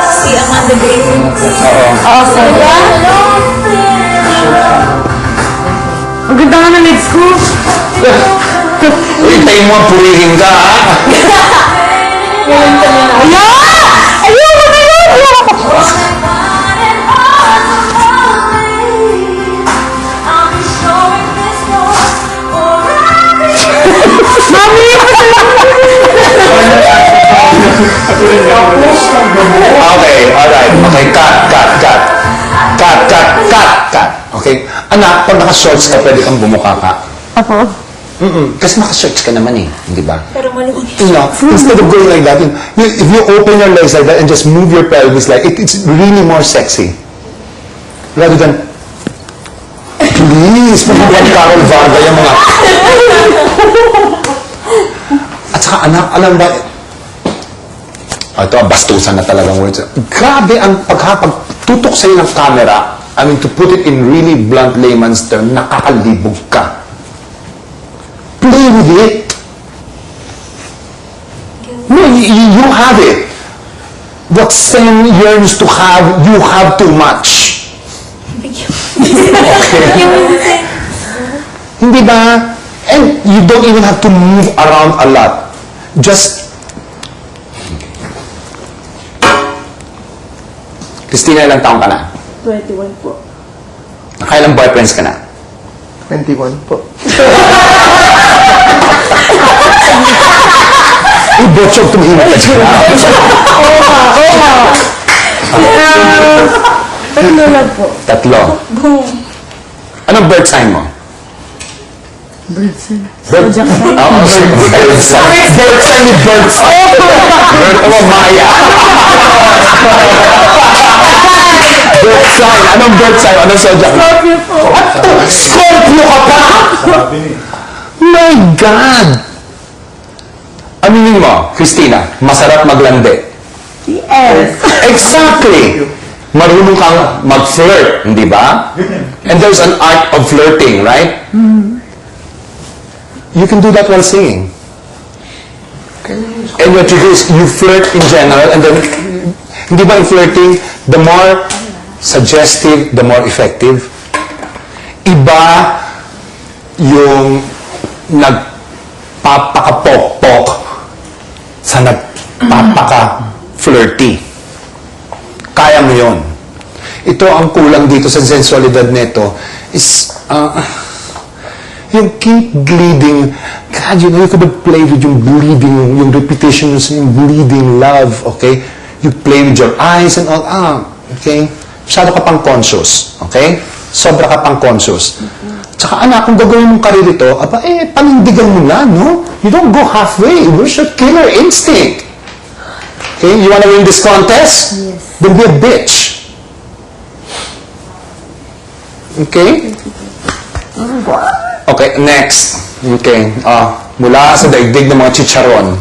Si Amanda Green. Oo. Ang ganda nga ng legs ko. Hintayin mo, purihin ka, ha? Ayan! Ayoko na yun! Ayoko! Mami! Okay, alright. Okay, cut. Okay? Anak, pag naka-shorts ka, pwede kang bumuka ka. Apo? Kasi naka-shorts ka naman eh. Di ba? Pero mali. You know, instead of going like that, if you open your legs like that and just move your pelvis like it's really more sexy. Rather than, please, pag-ibang Carol Varga yung mga... At saka anak, alam ba, ito, bastusan na talagang words. Grabe ang pagtutok sa'yo ng camera, I mean, to put it in really blunt layman's term, nakakalibog ka. Play with it. No, you have it. What Sen yearns to have, you have too much. Okay? Hindi ba? And you don't even have to move around a lot. Just Christina, ilang taong ka na? 21 po. Nakailang boyfriends ka na? 21 po. Botchog, tumihimik ka dyan. Tatlo lang po. Tatlo. Anong birth sign mo? Bird sign. Birth sign? Oo, birth sign. Birth sign ni birth sign. Birth of Maya. Birth sign. Anong birth sign? Anong zodiac? Scorpio po. Scorpio ka pa? My God! Aminin mo, Christina, masarap maglandi. Yes. Exactly! Marunong kang mag-flirt, hindi ba? And there's an art of flirting, right? You can do that while singing. And what you do is, you flirt in general, and then, hindi ba in flirting, the more suggestive, the more effective? Iba yung nagpapakapok-pok sa nagpapaka-flirty. Kaya mo yun. Ito ang kulang dito sa sensualidad nito is yung keep bleeding. God, you know, you could have played with yung bleeding, yung repetition, yung bleeding love, okay? You play with your eyes and all, okay? Masyado ka pang conscious, okay? Sobra ka pang conscious. Tsaka anak, kung gagawin mong karir ito, panindigan mo na, no? You don't go halfway. Where's your killer instinct? Okay, you wanna win this contest? Yes. Then be a bitch. Okay? Okay, next. Okay, mula sa daigdig ng mga chicharon.